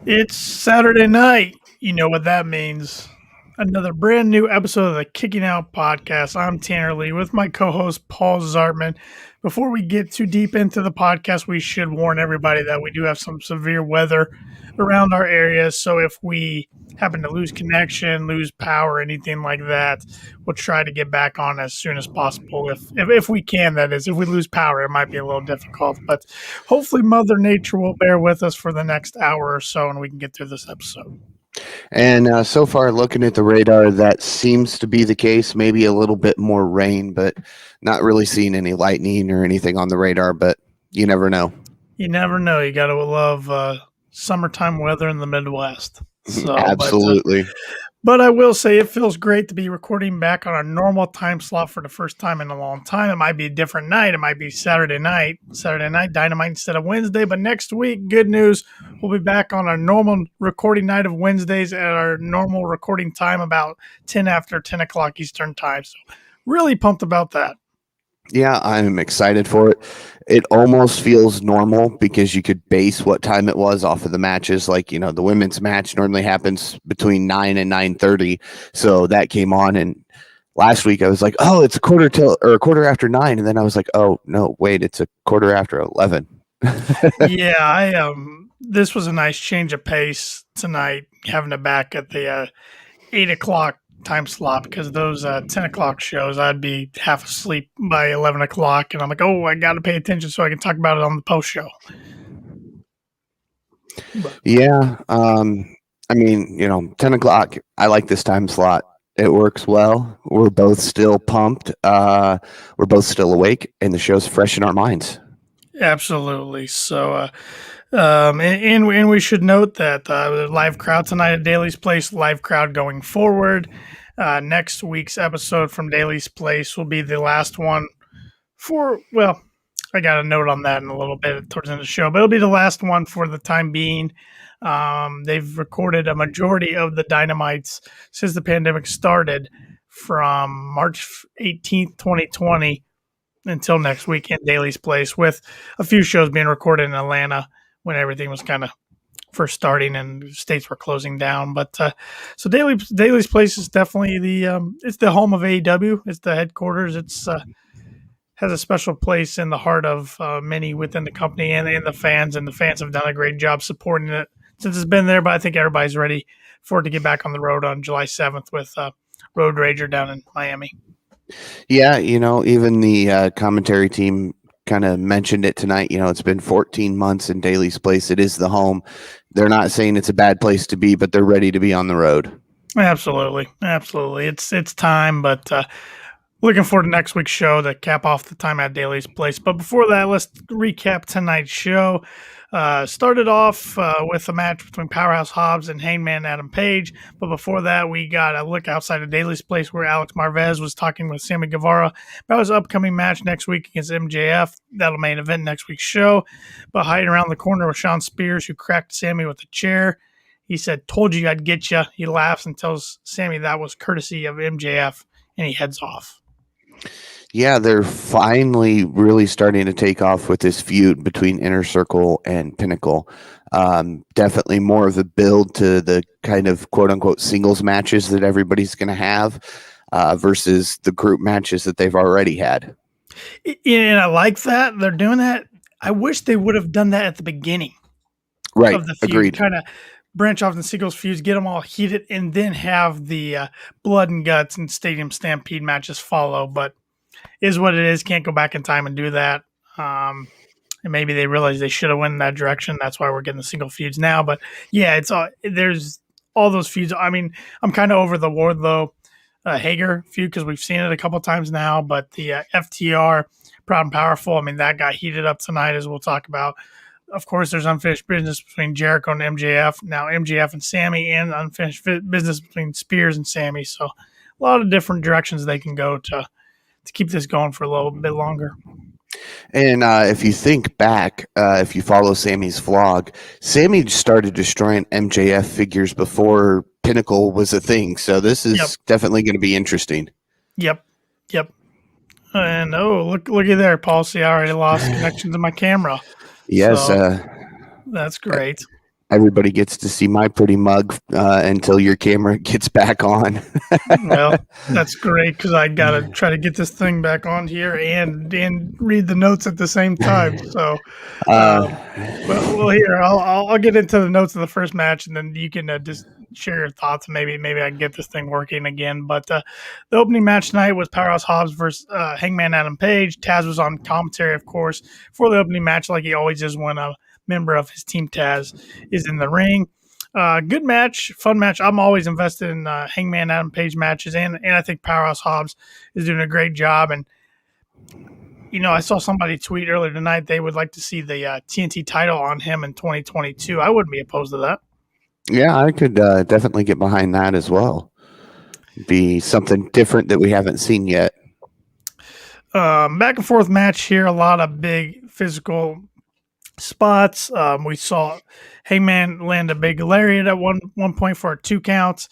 It's Saturday night. You know what that means. Another brand new episode of the Kicking Out Podcast. I'm Tanner Lee with my co-host Paul Zartman. Before we get too deep into the podcast, we should warn everybody that we do have some severe weather around our area. So if we happen to lose connection, lose power, anything like that, we'll try to get back on as soon as possible. If we can, that is. If we lose power, it might be a little difficult. But hopefully Mother Nature will bear with us for the next hour or so and we can get through this episode. And so far, looking at the radar, that seems to be the case. Maybe a little bit more rain, but not really seeing any lightning or anything on the radar. But you never know. You never know. You got to love summertime weather in the Midwest. So, Absolutely. But I will say it feels great to be recording back on a normal time slot for the first time in a long time. It might be a different night. It might be Saturday night Dynamite instead of Wednesday. But next week, good news, we'll be back on our normal recording night of Wednesdays at our normal recording time about 10 after 10 o'clock Eastern time. So really pumped about that. Yeah, I'm excited for it. It almost feels normal because you could base what time it was off of the matches. Like, you know, the women's match normally happens between 9 and 9:30. So that came on, and last week I was like, oh, it's a quarter after 9. And then I was like, oh, no, wait, it's a quarter after 11. Yeah, this was a nice change of pace tonight, having it back at the 8 o'clock time slot, because those 10 o'clock shows, I'd be half asleep by 11 o'clock, and I'm like, oh, I got to pay attention so I can talk about it on the post show. Yeah. I mean, you know, 10 o'clock, I like this time slot. It works well. We're both still pumped. We're both still awake, and the show's fresh in our minds. Absolutely. So, and we should note that the live crowd tonight at Daly's Place, live crowd going forward. Next week's episode from Daly's Place will be the last one I got a note on that in a little bit towards the end of the show, but it'll be the last one for the time being. They've recorded a majority of the Dynamites since the pandemic started from March 18th, 2020 until next week in Daly's Place, with a few shows being recorded in Atlanta when everything was kind of first starting and states were closing down. But so Daly's Place is definitely it's the home of AEW. It's the headquarters. It's has a special place in the heart of many within the company and the fans. And the fans have done a great job supporting it since it's been there. But I think everybody's ready for it to get back on the road on July 7th with Road Rager down in Miami. Yeah, you know, even the commentary team kind of mentioned it tonight. You know, it's been 14 months in Daly's Place. It is the home. They're not saying it's a bad place to be, but they're ready to be on the road. Absolutely. It's time, but looking forward to next week's show to cap off the time at Daly's Place. But before that, let's recap tonight's show. Started off with a match between Powerhouse Hobbs and Hangman Adam Page. But before that, we got a look outside of Daly's Place where Alex Marvez was talking with Sammy Guevara about his upcoming match next week against MJF. That'll main event next week's show. But hiding around the corner was Sean Spears, who cracked Sammy with a chair. He said, "Told you I'd get you." He laughs and tells Sammy that was courtesy of MJF, and he heads off. Yeah, they're finally really starting to take off with this feud between Inner Circle and Pinnacle. Definitely more of a build to the kind of quote-unquote singles matches that everybody's going to have versus the group matches that they've already had. And I like that. They're doing that. I wish they would have done that at the beginning of the feud. Agreed. Kind of branch off the singles feuds, get them all heated, and then have the blood and guts and stadium stampede matches follow. But is what it is. Can't go back in time and do that. And maybe they realize they should have went in that direction. That's why we're getting the single feuds now. But yeah, there's all those feuds. I mean, I'm kind of over the Wardlow Hager feud because we've seen it a couple times now. But the FTR Proud and Powerful, I mean, that got heated up tonight, as we'll talk about. Of course, there's unfinished business between Jericho and MJF. Now MJF and Sammy, and unfinished business between Spears and Sammy. So a lot of different directions they can go to keep this going for a little bit longer. And if you think back, if you follow Sammy's vlog, Sammy started destroying MJF figures before Pinnacle was a thing. So this is definitely going to be interesting. Yep. And looky there, Paul. See, I already lost connection to my camera. Yes. So, that's great. everybody gets to see my pretty mug until your camera gets back on. Well, that's great because I gotta try to get this thing back on here and read the notes at the same time. So, uh, um, well, here I'll get into the notes of the first match, and then you can just share your thoughts. Maybe I can get this thing working again. But the opening match tonight was Powerhouse Hobbs versus Hangman Adam Page. Taz was on commentary, of course, for the opening match, like he always is when a member of his team Taz is in the ring. Good match, fun match. I'm always invested in Hangman Adam Page matches, and I think Powerhouse Hobbs is doing a great job. And I saw somebody tweet earlier tonight they would like to see the TNT title on him in 2022. I wouldn't be opposed to that. yeah, I could definitely get behind that as well. Be something different that we haven't seen yet. Back and forth match here. A lot of big physical spots. We saw Hangman land a big lariat at one point for 2 counts.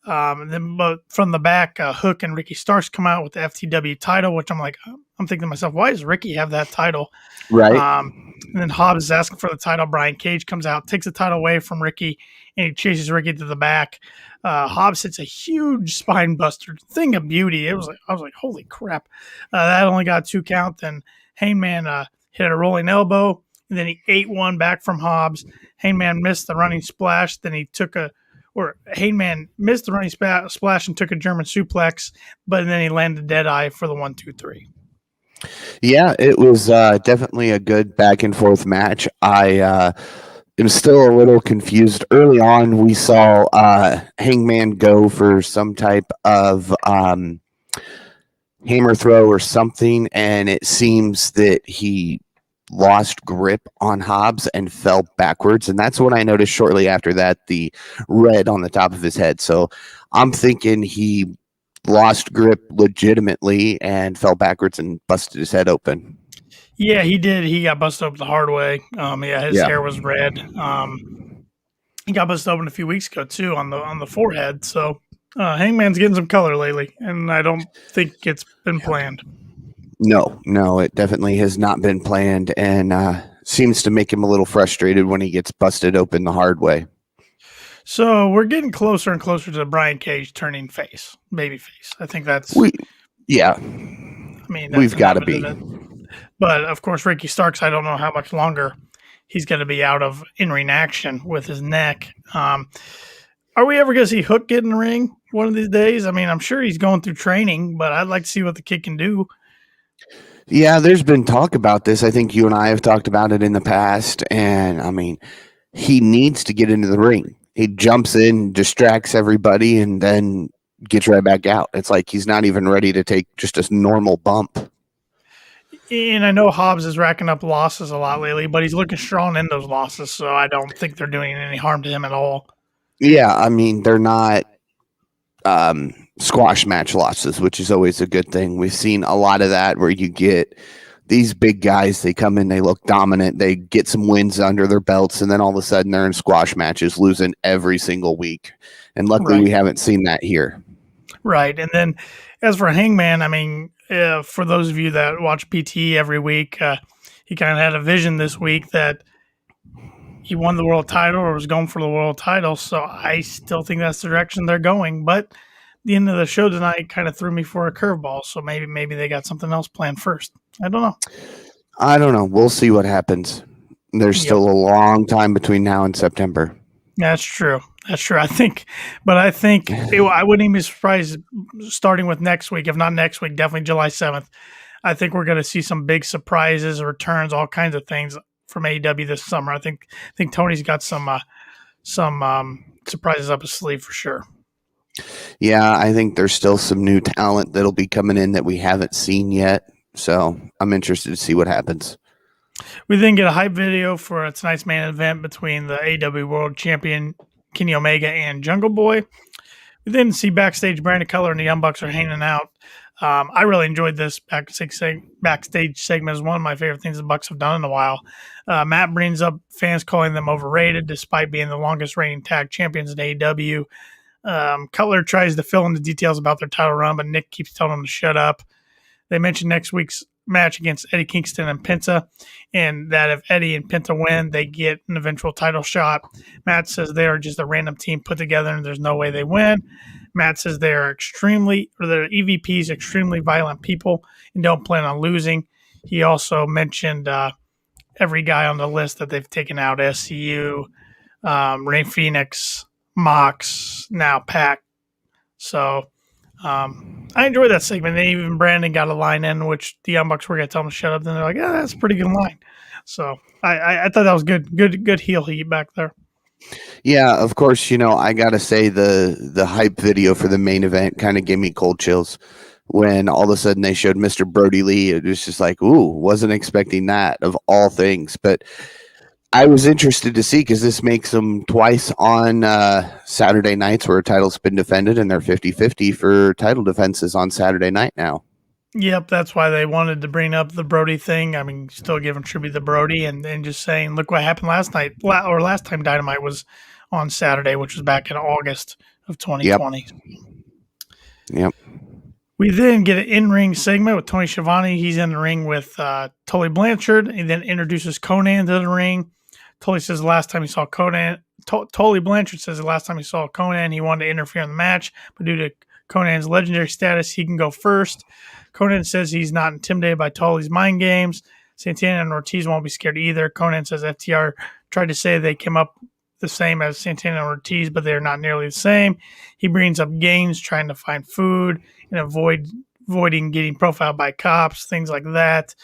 But from the back, Hook and Ricky Starks come out with the FTW title, which I'm thinking to myself, why does Ricky have that title? Right. And then Hobbs is asking for the title. Brian Cage comes out, takes the title away from Ricky, and he chases Ricky to the back. Hobbs hits a huge spine buster, thing of beauty. I was like, holy crap! That only got 2 count. Then Hangman hit a rolling elbow, and then he ate one back from Hobbs. Hangman missed the running splash. Then Hangman missed the running splash and took a German suplex, but then he landed dead eye for the 1, 2, 3. Yeah, it was definitely a good back and forth match. I am still a little confused. Early on, we saw Hangman go for some type of hammer throw or something, and it seems that he lost grip on Hobbs and fell backwards. And that's when I noticed shortly after that the red on the top of his head. So I'm thinking he lost grip legitimately and fell backwards and busted his head open. Yeah, he did. He got busted open the hard way. His hair was red. He got busted open a few weeks ago too on the forehead. So Hangman's getting some color lately, and I don't think it's been planned. No, it definitely has not been planned, and seems to make him a little frustrated when he gets busted open the hard way. So we're getting closer and closer to Brian Cage turning babyface. I think that's we've got to be. But of course, Ricky Starks, I don't know how much longer he's going to be out of in-ring action with his neck. Are we ever going to see Hook get in the ring one of these days? I mean, I'm sure he's going through training, but I'd like to see what the kid can do. Yeah, there's been talk about this. I think you and I have talked about it in the past. And I mean, he needs to get into the ring. He jumps in, distracts everybody, and then gets right back out. It's like he's not even ready to take just a normal bump. And I know Hobbs is racking up losses a lot lately, but he's looking strong in those losses. So I don't think they're doing any harm to him at all. Yeah, I mean, they're not squash match losses, which is always a good thing. We've seen a lot of that where you get these big guys, they come in, they look dominant, they get some wins under their belts, and then all of a sudden they're in squash matches, losing every single week. And luckily we haven't seen that here. Right. And then as for Hangman, I mean, for those of you that watch PTE every week, he kind of had a vision this week that he won the world title or was going for the world title. So I still think that's the direction they're going. But the end of the show tonight kind of threw me for a curveball. So maybe they got something else planned first. I don't know. We'll see what happens. There's still a long time between now and September. That's true. I think I wouldn't even be surprised starting with next week. If not next week, definitely July 7th. I think we're going to see some big surprises, returns, all kinds of things from AEW this summer. I think Tony's got some surprises up his sleeve for sure. Yeah, I think there's still some new talent that'll be coming in that we haven't seen yet. So I'm interested to see what happens. We then get a hype video for tonight's main event between the AEW World Champion Kenny Omega and Jungle Boy. We then see backstage Brandon Cutler and the Young Bucks are hanging out. I really enjoyed this backstage segment. It's one of my favorite things the Bucks have done in a while. Matt brings up fans calling them overrated despite being the longest reigning tag champions in AEW. Cutler tries to fill in the details about their title run, but Nick keeps telling him to shut up. They mention next week's match against Eddie Kingston and Penta, and that if Eddie and Penta win, they get an eventual title shot. Matt says they are just a random team put together and there's no way they win. Matt says their EVPs, extremely violent people, and don't plan on losing. He also mentioned every guy on the list that they've taken out: SCU, Ray Phoenix, Mox, now Pac. So I enjoyed that segment. And even Brandon got a line in which the Young Bucks were going to tell him to shut up. Then they're like, "Yeah, that's a pretty good line." So I thought that was good heel heat back there. Yeah, of course. I gotta say the hype video for the main event kind of gave me cold chills when all of a sudden they showed Mr. Brody Lee. It was just like, ooh, wasn't expecting that of all things. But I was interested to see because this makes them twice on Saturday nights where a title's been defended, and they're 50-50 for title defenses on Saturday night now. Yep, that's why they wanted to bring up the Brody thing. I mean, still giving tribute to Brody and just saying, look what happened last night, or last time Dynamite was on Saturday, which was back in August of 2020. Yep. We then get an in-ring segment with Tony Schiavone. He's in the ring with Tully Blanchard. He then introduces Konnan to the ring. Tully says the last time he saw Konnan, Tully Blanchard says the last time he saw Konnan, he wanted to interfere in the match, but due to Konnan's legendary status, he can go first. Konnan says he's not intimidated by Tully's mind games. Santana and Ortiz won't be scared either. Konnan says FTR tried to say they came up the same as Santana and Ortiz, but they're not nearly the same. He brings up Gaines trying to find food and avoiding getting profiled by cops, things like that.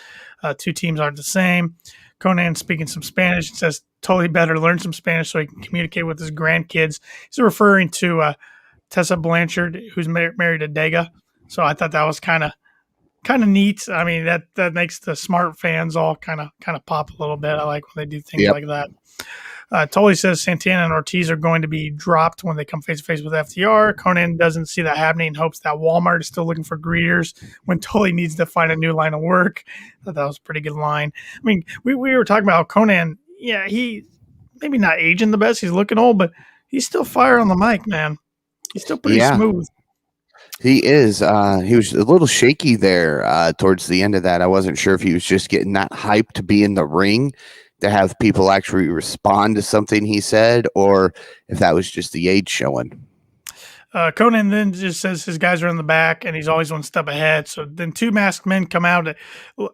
Two teams aren't the same. Konnan speaking some Spanish and says Tully better learn some Spanish so he can communicate with his grandkids. He's referring to Tessa Blanchard, who's married to Dega. So I thought that was kind of neat. I mean, that makes the smart fans all kind of pop a little bit. I like when they do things like that. Tully says Santana and Ortiz are going to be dropped when they come face to face with FTR. Konnan doesn't see that happening and hopes that Walmart is still looking for greeters when Tully needs to find a new line of work. I thought that was a pretty good line. I mean, we were talking about Konnan. Yeah, he maybe not aging the best. He's looking old, but he's still fire on the mic, man. He's still pretty smooth. He is. He was a little shaky there towards the end of that. I wasn't sure if he was just getting that hype to be in the ring to have people actually respond to something he said, or if that was just the age showing. Konnan then just says his guys are in the back and he's always one step ahead. So then two masked men come out.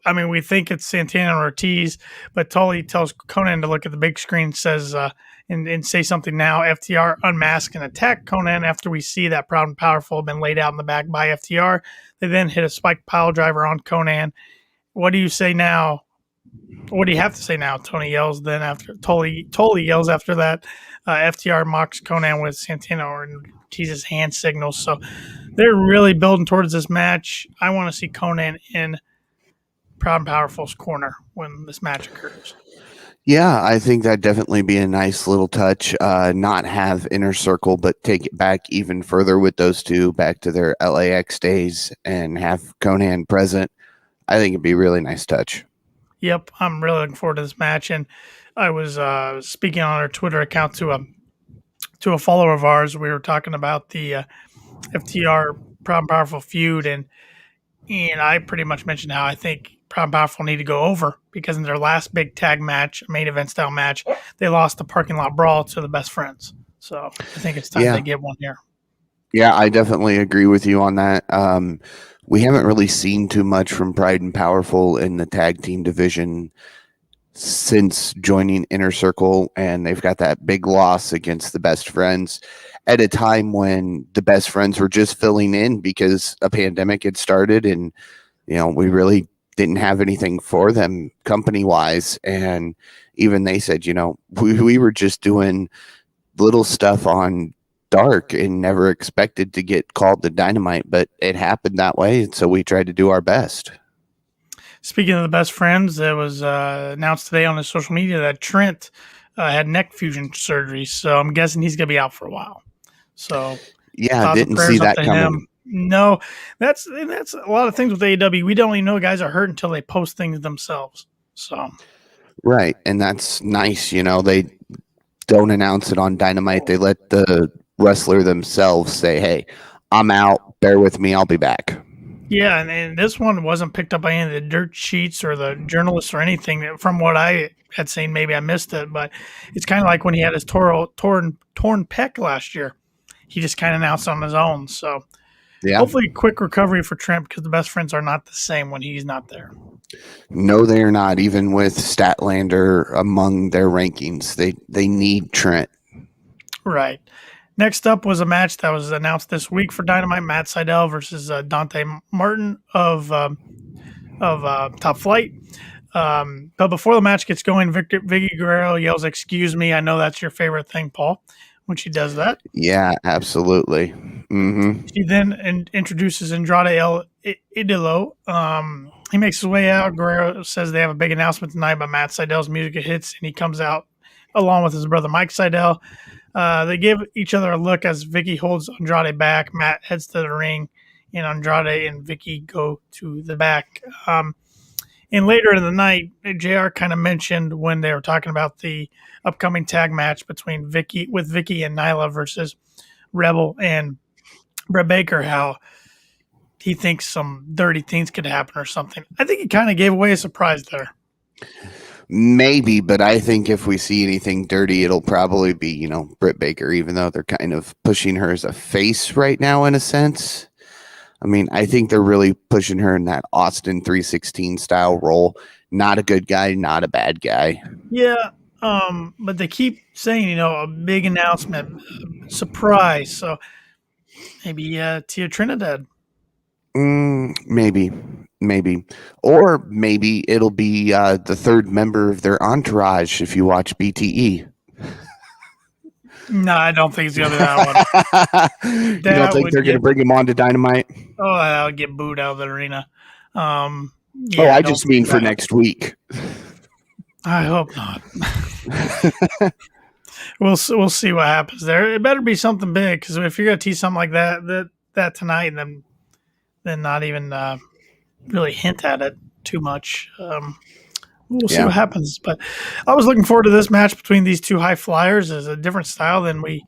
I mean, we think it's Santana and Ortiz, but Tully tells Konnan to look at the big screen, says, and say something now. FTR unmask and attack Konnan after we see that Proud and Powerful have been laid out in the back by FTR. They then hit a spike pile driver on Konnan. What do you say now? What do you have to say now? Tony yells. Then after Tully yells after that. FTR mocks Konnan with Santana or Ortiz's hand signals. So they're really building towards this match. I want to see Konnan in Proud and Powerful's corner when this match occurs. Yeah, I think that'd definitely be a nice little touch. Not have Inner Circle, but take it back even further with those two back to their LAX days and have Konnan present. I think it'd be a really nice touch. Yep, I'm really looking forward to this match. And I was speaking on our Twitter account to a follower of ours. We were talking about the FTR Proud and Powerful feud, and I pretty much mentioned how I think Proud and Powerful need to go over because in their last big tag match, main event style match, they lost the parking lot brawl to the Best Friends. So I think it's time they get one here. Yeah, I definitely agree with you on that. We haven't really seen too much from Pride and Powerful in the tag team division since joining Inner Circle, and they've got that big loss against the Best Friends at a time when the Best Friends were just filling in because a pandemic had started, and we really didn't have anything for them company wise. And even they said, we were just doing little stuff on Dark and never expected to get called to Dynamite, but it happened that way, and so we tried to do our best. Speaking of the Best Friends, it was announced today on his social media that Trent had neck fusion surgery, so I'm guessing he's going to be out for a while. So yeah, didn't see that coming. No, that's a lot of things with AEW. We don't even know guys are hurt until they post things themselves. So right, and that's nice. They don't announce it on Dynamite. They let the wrestler themselves say, "Hey, I'm out. Bear with me. I'll be back." Yeah, and this one wasn't picked up by any of the dirt sheets or the journalists or anything. From what I had seen, maybe I missed it, but it's kind of like when he had his torn pec last year. He just kind of announced on his own. So Yeah. hopefully, quick recovery for Trent because the best friends are not the same when he's not there. No, they are not. Even with Statlander among their rankings, they need Trent. Right. Next up was a match that was announced this week for Dynamite: Matt Seidel versus Dante Martin of Top Flight. But before the match gets going, Vicky Guerrero yells, "Excuse me." I know that's your favorite thing, Paul, when she does that. Yeah, absolutely. Mm-hmm. She then introduces Andrade El Idolo. He makes his way out. Guerrero says they have a big announcement tonight, but Matt Seidel's music hits, and he comes out along with his brother Mike Seidel. They give each other a look as Vicky holds Andrade back. Matt heads to the ring, and Andrade and Vicky go to the back. And later in the night, JR kind of mentioned when they were talking about the upcoming tag match between Vicky and Nyla versus Rebel and Brit Baker, how he thinks some dirty things could happen or something. I think he kind of gave away a surprise there. Maybe, but I think if we see anything dirty, it'll probably be, Brit Baker, even though they're kind of pushing her as a face right now in a sense. I mean, I think they're really pushing her in that Austin 316 style role. Not a good guy, not a bad guy. Yeah, but they keep saying, a big announcement, surprise. So maybe Tia Trinidad. Maybe. Or maybe it'll be the third member of their entourage if you watch BTE. No, I don't think it's going to be that one. You don't think they're going to bring him on to Dynamite? Oh, I'll get booed out of the arena. Yeah, I just mean for next week. I hope not. We'll see what happens there. It better be something big because if you're going to tease something like that tonight, then not even really hint at it too much. We'll see what happens. But I was looking forward to this match between these two high flyers. It's a different style than we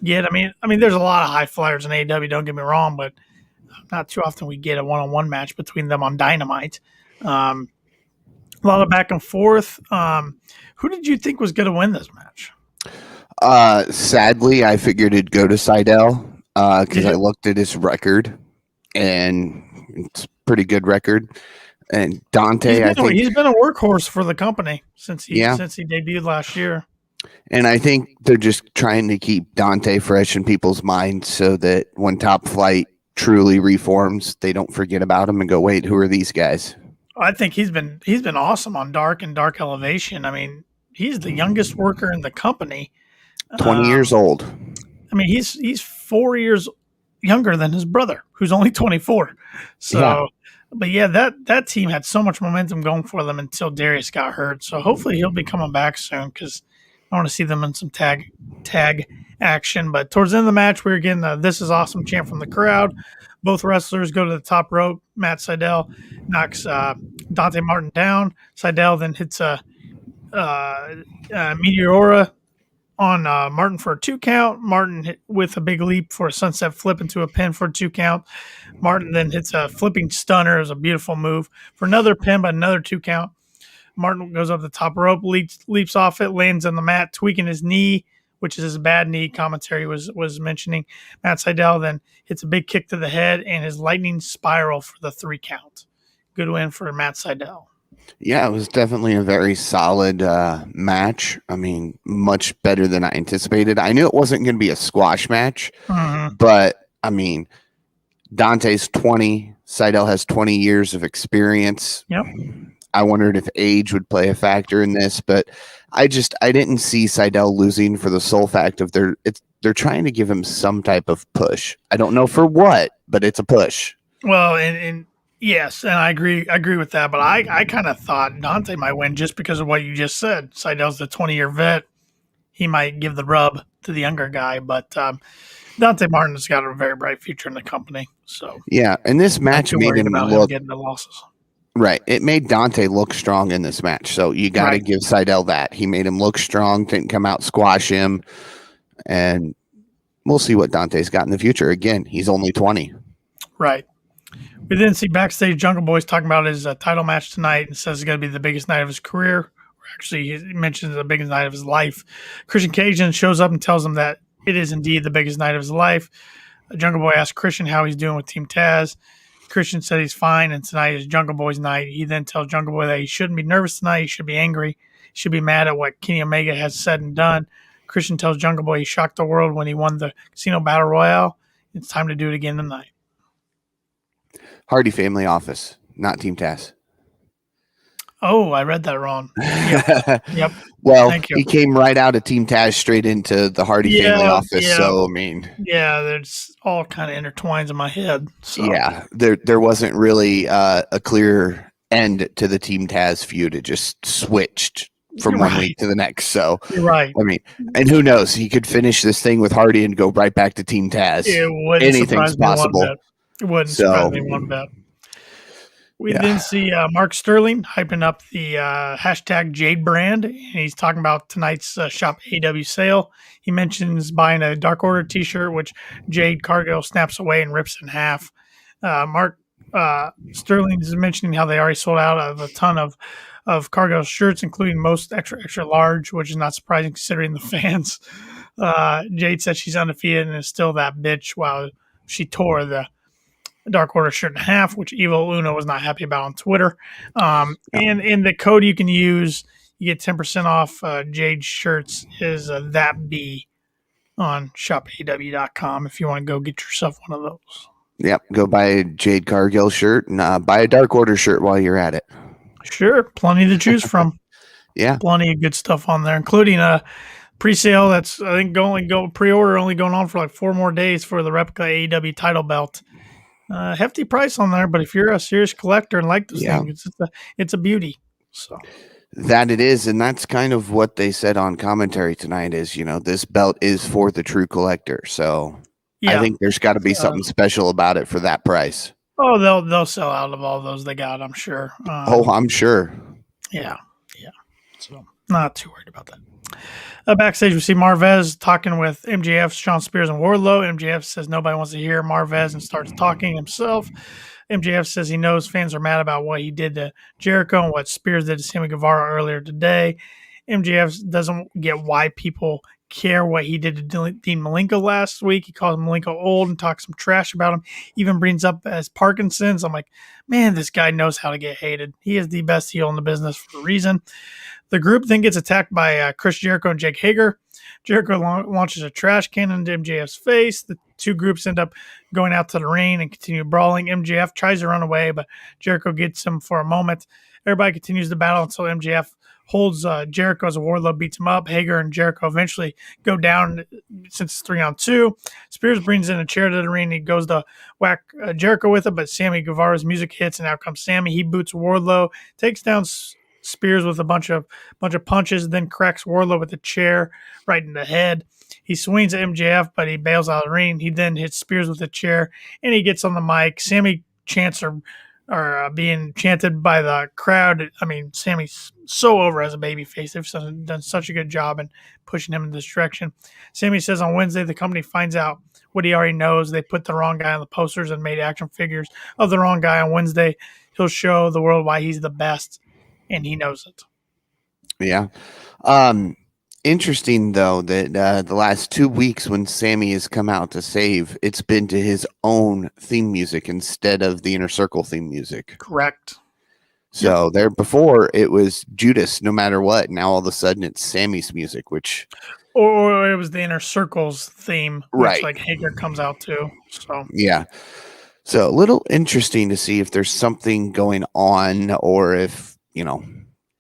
get. I mean, there's a lot of high flyers in AEW. Don't get me wrong, but not too often we get a one-on-one match between them on Dynamite. A lot of back and forth. Who did you think was going to win this match? Sadly, I figured it'd go to Seidel because I looked at his record, and it's a pretty good record. And Dante, he's been a workhorse for the company since he debuted last year. And I think they're just trying to keep Dante fresh in people's minds so that when Top Flight truly reforms, they don't forget about him and go, wait, who are these guys? I think he's been awesome on Dark and Dark Elevation. I mean, he's the youngest worker in the company. 20 years old. I mean, he's 4 years younger than his brother, who's only 24. So, but that team had so much momentum going for them until Darius got hurt. So hopefully he'll be coming back soon because I want to see them in some tag action. But towards the end of the match, we were getting the "This is awesome" chant from the crowd. Both wrestlers go to the top rope. Matt Seidel knocks Dante Martin down. Seidel then hits a Meteora on Martin for a 2 count. Martin hit with a big leap for a sunset flip into a pin for a 2 count. Martin then hits a flipping stunner. It was a beautiful move for another pin, but another 2 count. Martin goes up the top rope, leaps off it, lands on the mat, tweaking his knee, which is his bad knee. Commentary was mentioning. Matt Seidel then hits a big kick to the head and his lightning spiral for the 3 count. Good win for Matt Seidel. Yeah, it was definitely a very solid match. I mean, much better than I anticipated. I knew it wasn't going to be a squash match, but I mean, Dante's 20, Seidel has 20 years of experience. Yep. I wondered if age would play a factor in this, but I didn't see Seidel losing for the sole fact of they're trying to give him some type of push. I don't know for what, but it's a push. Well, and yes, and I agree with that, but I kind of thought Dante might win just because of what you just said. Seidel's the 20-year vet. He might give the rub to the younger guy, but Dante Martin's got a very bright future in the company. So yeah, and this match made him look getting the losses. Right. It made Dante look strong in this match. So you got to give Seidel that. He made him look strong, didn't come out, squash him. And we'll see what Dante's got in the future. Again, he's only 20. Right. We then see backstage Jungle Boy's talking about his title match tonight and says it's going to be the biggest night of his career. Actually, he mentions the biggest night of his life. Christian Cage then shows up and tells him that it is indeed the biggest night of his life. Jungle Boy asks Christian how he's doing with Team Taz. Christian said he's fine, and tonight is Jungle Boy's night. He then tells Jungle Boy that he shouldn't be nervous tonight. He should be angry. He should be mad at what Kenny Omega has said and done. Christian tells Jungle Boy he shocked the world when he won the Casino Battle Royale. It's time to do it again tonight. Hardy Family Office, not Team Taz. Oh, I read that wrong. Yep. Well, he came right out of Team Taz straight into the Hardy Family Office. Yeah. So, I mean. Yeah, there's all kind of intertwines in my head. So. Yeah, there wasn't really a clear end to the Team Taz feud. It just switched from one week to the next. So, you're right. I mean, and who knows? He could finish this thing with Hardy and go right back to Team Taz. Anything's possible. It wouldn't surprise me one bit. We then see Mark Sterling hyping up the hashtag Jade brand, and he's talking about tonight's Shop AEW sale. He mentions buying a Dark Order t-shirt, which Jade Cargill snaps away and rips in half. Mark Sterling is mentioning how they already sold out of a ton of Cargill shirts, including most extra large, which is not surprising considering the fans. Jade says she's undefeated and is still that bitch while she tore the Dark Order shirt in half, which Evil Uno was not happy about on Twitter. And in the code you can use, you get 10% off Jade shirts is that B on shopaw.com if you want to go get yourself one of those. Yep, go buy a Jade Cargill shirt and buy a Dark Order shirt while you're at it. Sure, plenty to choose from. Yeah, plenty of good stuff on there, including a pre-sale that's I think pre-order only going on for like 4 more days for the replica AEW title belt. Hefty price on there, but if you're a serious collector and like this thing, it's a beauty. So that it is, and that's kind of what they said on commentary tonight. Is this belt is for the true collector. So I think there's got to be something special about it for that price. Oh, they'll sell out of all those they got, I'm sure. I'm sure. Yeah. So not too worried about that. Backstage, we see Marvez talking with MJF, Shawn Spears, and Wardlow. MJF says nobody wants to hear Marvez and starts talking himself. MJF says he knows fans are mad about what he did to Jericho and what Spears did to Sammy Guevara earlier today. MJF doesn't get why people care what he did to Dean Malenko last week. He calls Malenko old and talks some trash about him, even brings up as Parkinson's. I'm like, man, this guy knows how to get hated. He is the best heel in the business for a reason. The group then gets attacked by Chris Jericho and Jake Hager. Jericho launches a trash can into MJF's face. The two groups end up going out to the ring and continue brawling. MJF tries to run away, but Jericho gets him for a moment. Everybody continues the battle until MJF holds Jericho as Wardlow beats him up. Hager and Jericho eventually go down since it's 3-on-2. Spears brings in a chair to the ring. He goes to whack Jericho with it, but Sammy Guevara's music hits, and out comes Sammy. He boots Wardlow, takes down Spears with a bunch of punches, then cracks Wardlow with a chair right in the head. He swings at MJF, but he bails out of the ring. He then hits Spears with a chair, and he gets on the mic. Sammy chants are being chanted by the crowd. I mean, Sammy's so over as a babyface. They've done such a good job in pushing him in this direction. Sammy says on Wednesday the company finds out what he already knows. They put the wrong guy on the posters and made action figures of the wrong guy. On Wednesday, he'll show the world why he's the best, and he knows it. Yeah. Interesting, though, that the last 2 weeks when Sammy has come out to save, it's been to his own theme music instead of the Inner Circle theme music. Correct. So there before, it was Judas no matter what. Now all of a sudden it's Sammy's music, which... Or it was the Inner Circle's theme, which right. like Hager comes out to. So yeah. So a little interesting to see if there's something going on or if,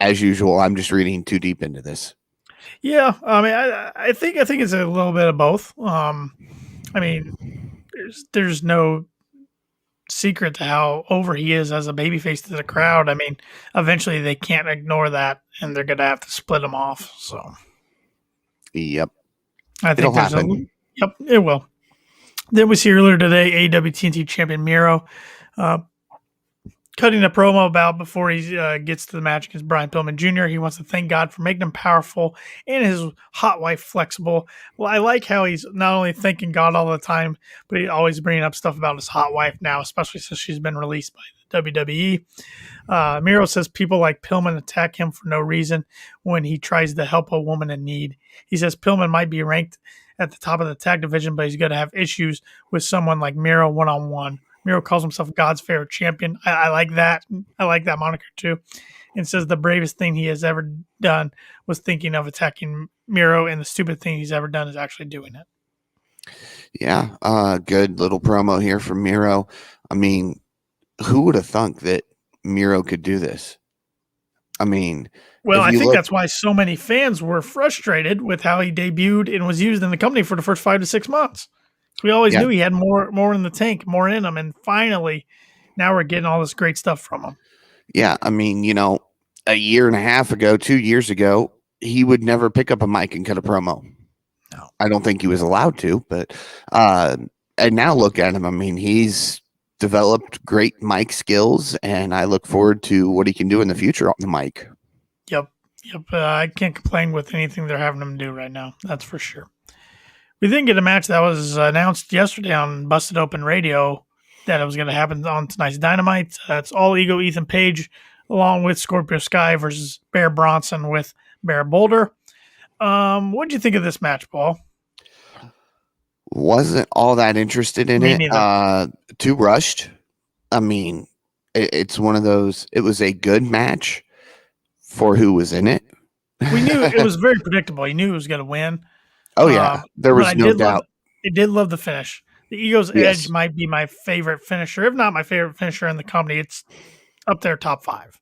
as usual, I'm just reading too deep into this. Yeah, I mean, I think it's a little bit of both. I mean, there's no secret to how over he is as a babyface to the crowd. I mean, eventually they can't ignore that, and they're gonna have to split him off. So, yep, I think yep, it will. Then we see earlier today, AEW TNT champion Miro cutting a promo about before he gets to the match against Brian Pillman Jr. He wants to thank God for making him powerful and his hot wife flexible. Well, I like how he's not only thanking God all the time, but he's always bringing up stuff about his hot wife now, especially since she's been released by the WWE. Miro says people like Pillman attack him for no reason when he tries to help a woman in need. He says Pillman might be ranked at the top of the tag division, but he's going to have issues with someone like Miro one-on-one. Miro calls himself God's favorite champion. I like that. I like that moniker too. And says the bravest thing he has ever done was thinking of attacking Miro, and the stupid thing he's ever done is actually doing it. Yeah, good little promo here from Miro. I mean, who would have thunk that Miro could do this? I mean, well, I think that's why so many fans were frustrated with how he debuted and was used in the company for the first 5 to 6 months. We always knew he had more in the tank, more in him, and finally, now we're getting all this great stuff from him. Yeah, I mean, a year and a half ago, 2 years ago, he would never pick up a mic and cut a promo. No, I don't think he was allowed to, but and now look at him. I mean, he's developed great mic skills, and I look forward to what he can do in the future on the mic. Yep. I can't complain with anything they're having him do right now. That's for sure. We didn't get a match that was announced yesterday on Busted Open Radio that it was going to happen on tonight's Dynamite. It's All Ego Ethan Page along with Scorpio Sky versus Bear Bronson with Bear Boulder. What did you think of this match, Paul? Wasn't all that interested in it. Neither. Too rushed. I mean, it's one of those. It was a good match for who was in it. We knew it was very predictable. You knew he was going to win. Oh yeah, there was no doubt. I did love the finish. The Ego's Edge might be my favorite finisher, if not my favorite finisher in the company. It's up there, top 5.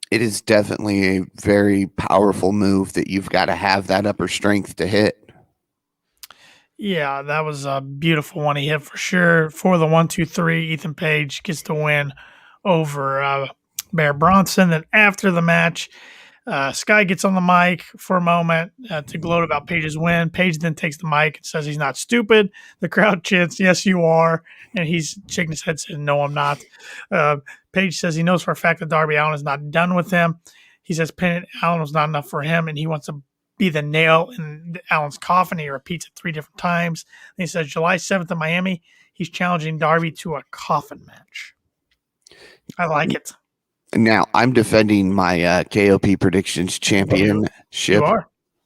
It is definitely a very powerful move that you've got to have that upper strength to hit. Yeah, that was a beautiful one he hit for sure. For the 1, 2, 3, Ethan Page gets the win over Bear Bronson. Then after the match, Sky gets on the mic for a moment to gloat about Page's win. Page then takes the mic and says he's not stupid. The crowd chants, "Yes, you are." And he's shaking his head saying, "No, I'm not." Page says he knows for a fact that Darby Allin is not done with him. He says pinning Allin was not enough for him, and he wants to be the nail in Allen's coffin. He repeats it 3 different times. And he says July 7th in Miami, he's challenging Darby to a coffin match. I like it. Now, I'm defending my KOP Predictions Championship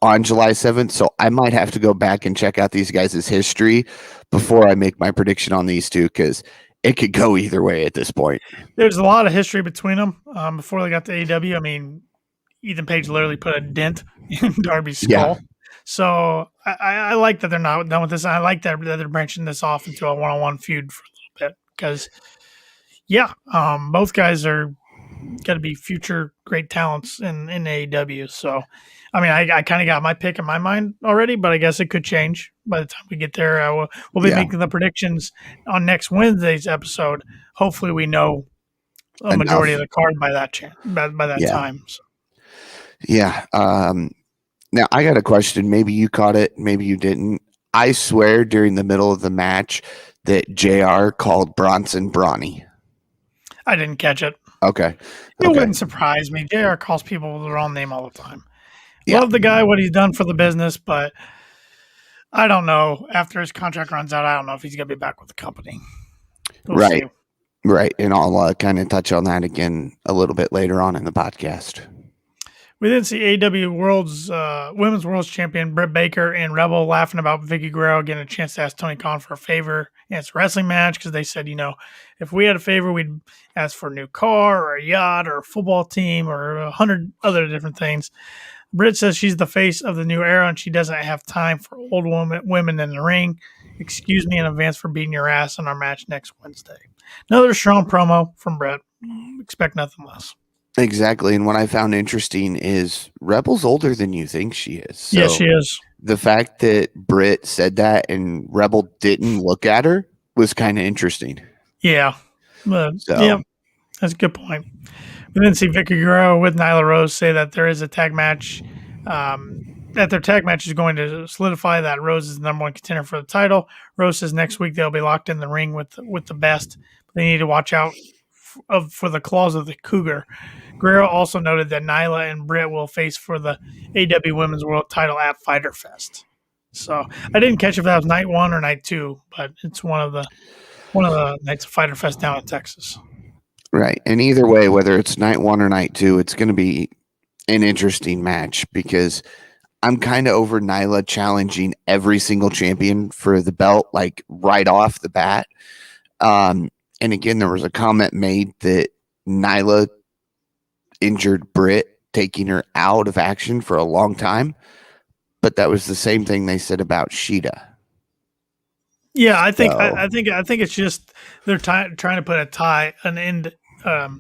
on July 7th, so I might have to go back and check out these guys' history before I make my prediction on these two, because it could go either way at this point. There's a lot of history between them. Before they got to AEW, I mean, Ethan Page literally put a dent in Darby's skull. Yeah. So I like that they're not done with this. I like that they're branching this off into a one-on-one feud for a little bit because, both guys are got to be future great talents in AEW. So, I mean, I kind of got my pick in my mind already, but I guess it could change by the time we get there. We'll be making the predictions on next Wednesday's episode. Hopefully, we know a majority of the card by that time. So. Yeah. Now, I got a question. Maybe you caught it. Maybe you didn't. I swear during the middle of the match that JR called Bronson Brawny. I didn't catch it. Okay. It wouldn't surprise me. JR calls people with their own name all the time. Yeah. Love the guy, what he's done for the business, but I don't know. After his contract runs out, I don't know if he's going to be back with the company. We'll see. Right. And I'll kind of touch on that again a little bit later on in the podcast. We then see AEW Women's World's Champion Brit Baker and Rebel laughing about Vicky Guerrero getting a chance to ask Tony Khan for a favor. And it's a wrestling match because they said, if we had a favor, we'd ask for a new car or a yacht or a football team or 100 other different things. Brit says she's the face of the new era and she doesn't have time for old women in the ring. Excuse me in advance for beating your ass in our match next Wednesday. Another strong promo from Brit. Expect nothing less. Exactly. And what I found interesting is Rebel's older than you think she is. So yes, she is. The fact that Britt said that and Rebel didn't look at her was kind of interesting. Yeah. That's a good point. We then see Vicky Guerrero with Nyla Rose say that there is a tag match, that their tag match is going to solidify that Rose is the number one contender for the title. Rose says next week they'll be locked in the ring with the best. They need to watch out for the claws of the Cougar. Guerrero also noted that Nyla and Britt will face for the AEW Women's World Title at Fyter Fest. So I didn't catch if that was night 1 or night 2, but it's one of the nights of Fyter Fest down in Texas. Right. And either way, whether it's night 1 or night 2, it's going to be an interesting match because I'm kind of over Nyla challenging every single champion for the belt, like right off the bat. And again, there was a comment made that Nyla injured Britt, taking her out of action for a long time. But that was the same thing they said about Sheeta. Yeah, I think it's just they're trying to put a tie to the end of that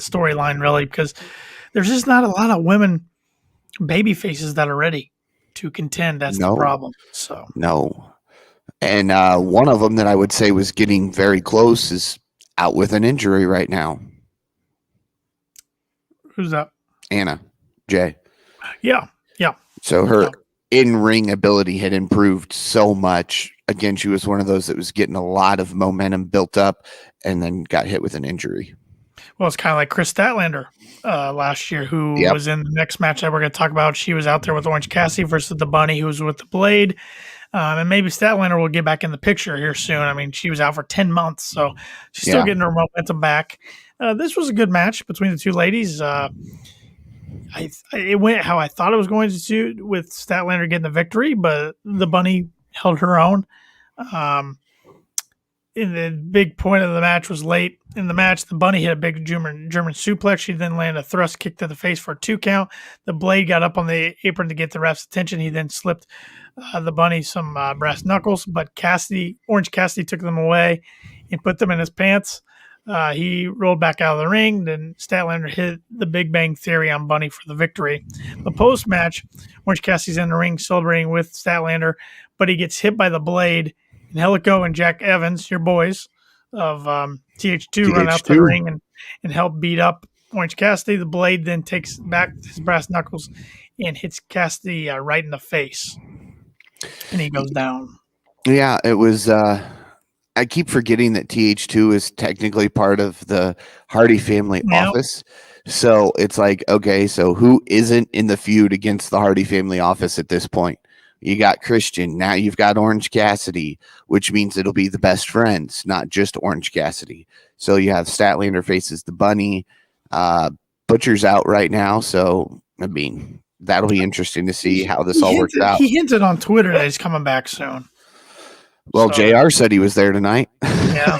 storyline, really, because there's just not a lot of women baby faces that are ready to contend. That's the problem. So no, and one of them that I would say was getting very close is out with an injury right now. Who's that? Anna Jay. Yeah. So her in-ring ability had improved so much. Again, she was one of those that was getting a lot of momentum built up and then got hit with an injury. Well, it's kind of like Chris Statlander last year, who was in the next match that we're going to talk about. She was out there with Orange Cassidy versus the Bunny, who was with the Blade. And maybe Statlander will get back in the picture here soon. I mean, she was out for 10 months, so she's still getting her momentum back. This was a good match between the two ladies. It went how I thought it was going to, with Statlander getting the victory, but the Bunny held her own. In the big point of the match was late in the match. The Bunny hit a big German suplex. She then landed a thrust kick to the face for a 2 count. The Blade got up on the apron to get the ref's attention. He then slipped the Bunny some brass knuckles, but Orange Cassidy took them away and put them in his pants. He rolled back out of the ring. Then Statlander hit the Big Bang Theory on Bunny for the victory. The post-match, Orange Cassidy's in the ring celebrating with Statlander, but he gets hit by the Blade. And Helico and Jack Evans, your boys of TH2, run out to the ring and help beat up Orange Cassidy. The Blade then takes back his brass knuckles and hits Cassidy right in the face. And he goes down. Yeah, it was... I keep forgetting that TH2 is technically part of the Hardy family office. So it's like, okay, so who isn't in the feud against the Hardy family office at this point? You got Christian. Now you've got Orange Cassidy, which means it'll be the best friends, not just Orange Cassidy. So you have Statlander faces the Bunny. Butcher's out right now. So, I mean, that'll be interesting to see how this all works out. He hinted on Twitter that he's coming back soon. Well, JR said he was there tonight. Yeah.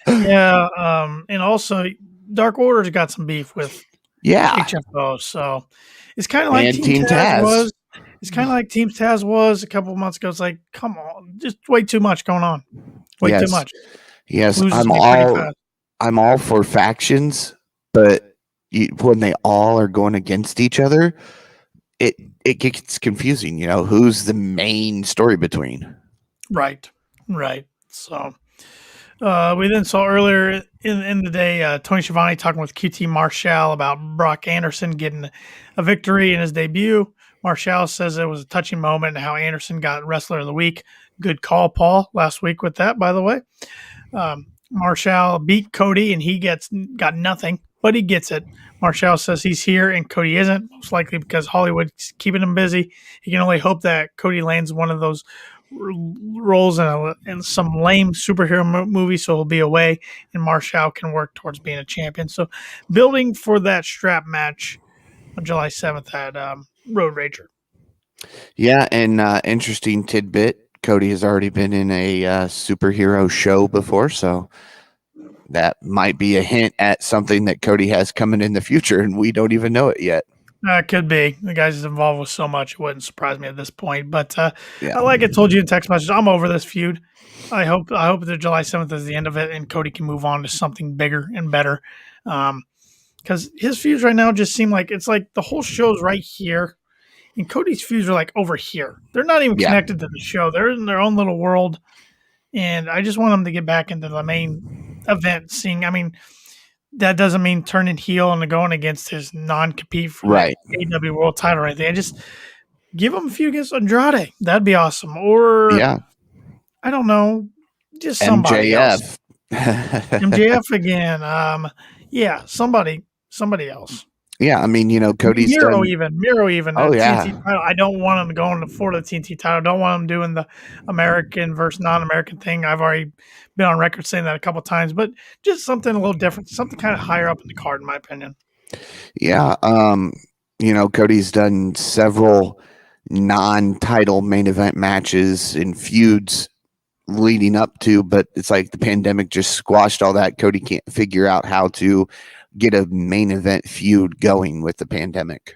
And also, Dark Order's got some beef with HFO. So it's kind of like Team Taz was. It's kind of like Team Taz was a couple of months ago. It's like, come on, just way too much going on. Way too much. Yes, I'm all for factions, but when they all are going against each other, it gets confusing. You know, who's the main story between? Right. So we then saw earlier in the day Tony Schiavone talking with QT Marshall about Brock Anderson getting a victory in his debut. Marshall says it was a touching moment and how Anderson got Wrestler of the Week. Good call, Paul, last week with that, by the way. Marshall beat Cody and he got nothing, but he gets it. Marshall says he's here and Cody isn't, most likely because Hollywood's keeping him busy. He can only hope that Cody lands one of those roles in some lame superhero movie, so he'll be away and Marshall can work towards being a champion. So building for that strap match on July 7th at Road Rager. Yeah, and interesting tidbit, Cody has already been in a superhero show before, so that might be a hint at something that Cody has coming in the future and we don't even know it yet. Could be. The guy's involved with so much, it wouldn't surprise me at this point. But like I told you in text message, I'm over this feud. I hope that July 7th is the end of it and Cody can move on to something bigger and better. Because his feuds right now just seem like it's like the whole show's right here, and Cody's feuds are like over here. They're not even connected to the show. They're in their own little world, and I just want them to get back into the main event. That doesn't mean turning heel and going against his non-compete for the AEW World Title or anything. I just give him a few against Andrade. That'd be awesome. Or I don't know, just somebody else. MJF again. Yeah, somebody else. Yeah, I mean, Cody's Miro done. even Oh the TNT yeah, title. I don't want him going for the TNT title. I don't want him doing the American versus non-American thing. I've already been on record saying that a couple times, but just something a little different, something kind of higher up in the card, in my opinion. yeah. Cody's done several non-title main event matches and feuds leading up to, but it's like the pandemic just squashed all that. Cody can't figure out how to get a main event feud going with the pandemic.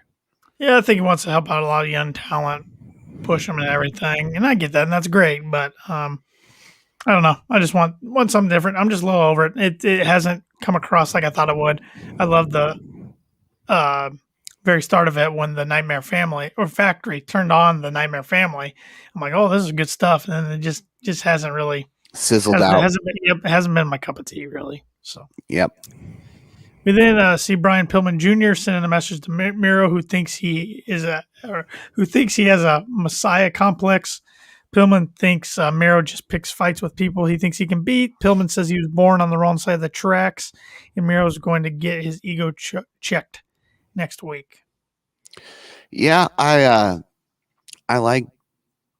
Yeah, I think he wants to help out a lot of young talent, push them and everything, and I get that, and that's great. But I don't know. I just want something different. I'm just a little over it. It hasn't come across like I thought it would. I love the uh, very start of it when the Nightmare Family or Factory turned on the Nightmare Family. I'm like, oh, this is good stuff, and then it just hasn't really Sizzled out. hasn't been my cup of tea really. So Yep. we then see Brian Pillman Jr. sending a message to Miro, who thinks he has a Messiah complex. Pillman thinks Miro just picks fights with people he thinks he can beat. Pillman says he was born on the wrong side of the tracks, and Miro's going to get his ego checked next week. Yeah, I like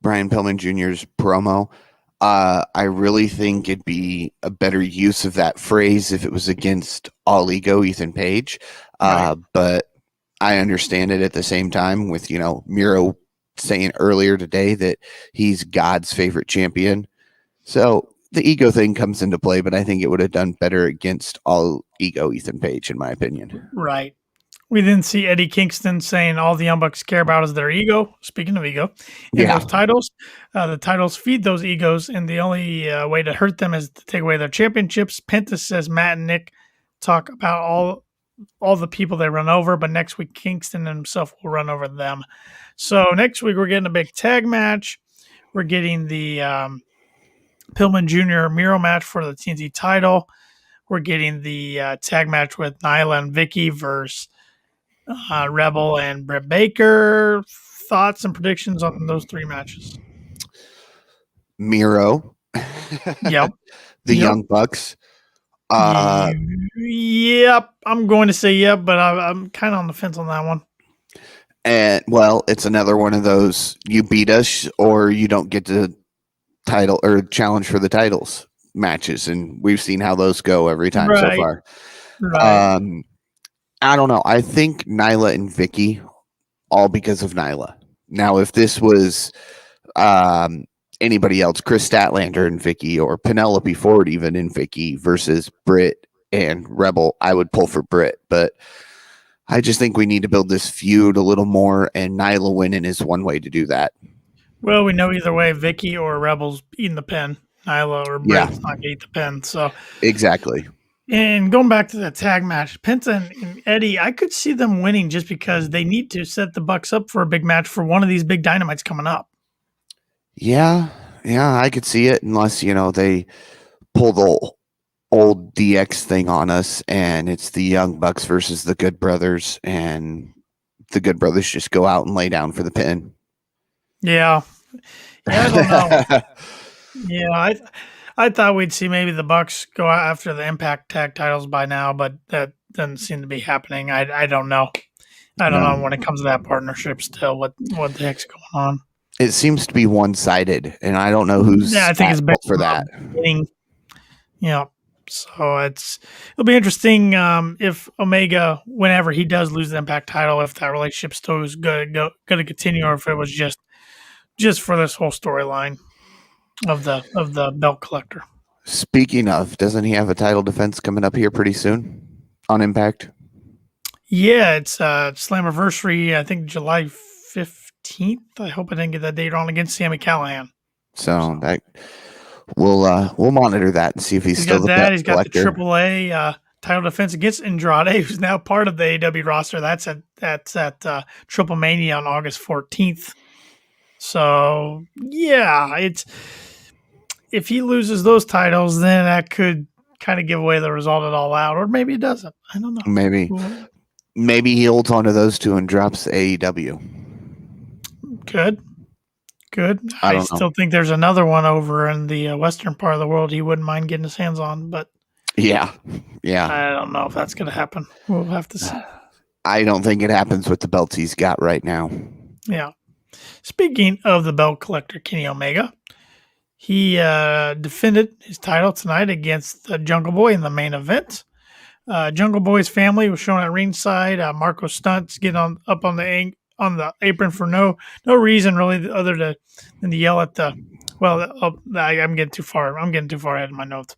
Brian Pillman Jr.'s promo. I really think it'd be a better use of that phrase if it was against All Ego Ethan Page. Right. But I understand it at the same time with, Miro saying earlier today that he's God's favorite champion. So the ego thing comes into play, but I think it would have done better against All Ego Ethan Page, in my opinion. Right. We then see Eddie Kingston saying all the Young Bucks care about is their ego. Speaking of ego, and those titles, the titles feed those egos, and the only way to hurt them is to take away their championships. Penta says Matt and Nick talk about all the people they run over, but next week Kingston himself will run over them. So next week we're getting a big tag match. We're getting the Pillman Jr. Miro match for the TNT title. We're getting the tag match with Nyla and Vicky versus Rebel and Brit Baker. Thoughts and predictions on those three matches? Miro. Yep. The Young Bucks. Yep. I'm going to say yep, but I'm kind of on the fence on that one. And well, it's another one of those you beat us or you don't get the title or challenge for the titles matches, and we've seen how those go every time so far. Right. I don't know. I think Nyla and Vicky, all because of Nyla. Now, if this was anybody else, Chris Statlander and Vicky, or Penelope Ford even and Vicky versus Brit and Rebel, I would pull for Brit. But I just think we need to build this feud a little more, and Nyla winning is one way to do that. Well, we know either way, Vicky or Rebel's eating the pin. Nyla or Brit's not going to eat the pin. So exactly. And going back to the tag match, Penta and Eddie, I could see them winning just because they need to set the Bucks up for a big match for one of these big Dynamites coming up. Yeah, I could see it unless, they pull the old DX thing on us and it's the Young Bucks versus the Good Brothers, and the Good Brothers just go out and lay down for the pin. Yeah, I don't know. Yeah, I thought we'd see maybe the Bucks go after the Impact Tag titles by now, but that doesn't seem to be happening. I don't know. I don't know when it comes to that partnership still. What the heck's going on? It seems to be one-sided, and I don't know who's I think it's better for that. Yeah. So it'll be interesting if Omega, whenever he does lose the Impact title, if that relationship still is going to continue, or if it was just for this whole storyline of the belt collector. Speaking of, doesn't he have a title defense coming up here pretty soon on Impact? Yeah, it's Slammiversary, I think July 15th. I hope I didn't get that date wrong, against Sami Callihan. So that we'll monitor that and see if he's still the belt He's got collector. the AAA title defense against Andrade, who's now part of the AEW roster. That's at Triple Mania on August 14th. So yeah, if he loses those titles, then that could kind of give away the result at All Out, or maybe it doesn't. I don't know. Maybe he holds on to those two and drops AEW. Could Good. I I don't know. still think there's another one over in the western part of the world he wouldn't mind getting his hands on, but Yeah. I don't know if that's going to happen. We'll have to see. I don't think it happens with the belts he's got right now. Yeah. Speaking of the belt collector, Kenny Omega, he defended his title tonight against Jungle Boy in the main event. Jungle Boy's family was shown at ringside. Marco Stunt's getting up on the apron for no reason really other than to yell at the. Well, I'm getting too far. I'm getting too far ahead of my notes.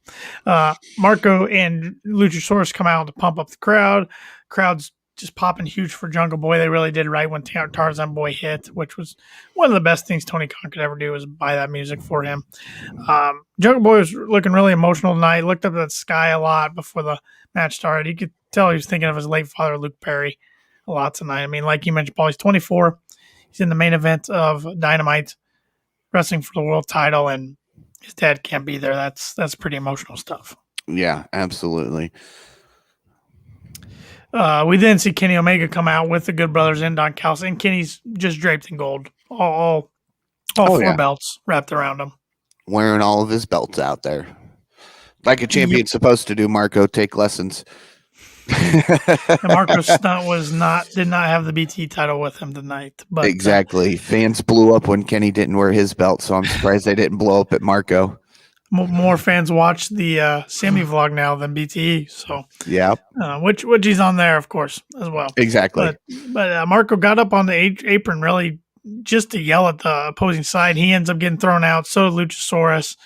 Marco and Luchasaurus come out to pump up the crowd. Crowd's just popping huge for Jungle Boy. They really did right when Tarzan Boy hit, which was one of the best things Tony Khan could ever do was buy that music for him. Jungle Boy was looking really emotional tonight. Looked up at the sky a lot before the match started. You could tell he was thinking of his late father, Luke Perry, a lot tonight. I mean, like you mentioned, Paul, he's 24. He's in the main event of Dynamite, wrestling for the world title, and his dad can't be there. That's pretty emotional stuff. Yeah, absolutely. We then see Kenny Omega come out with the Good Brothers and Don Callis, and Kenny's just draped in gold. All four belts wrapped around him. Wearing all of his belts out there. Like a champion's supposed to do, Marco, take lessons. And Marco Stunt did not have the BT title with him tonight. But exactly. Fans blew up when Kenny didn't wear his belt, so I'm surprised they didn't blow up at Marco. More fans watch the Sammy vlog now than BTE. So yeah, which he's on there, of course, as well. Exactly. But Marco got up on the apron really just to yell at the opposing side. He ends up getting thrown out. So did Luchasaurus.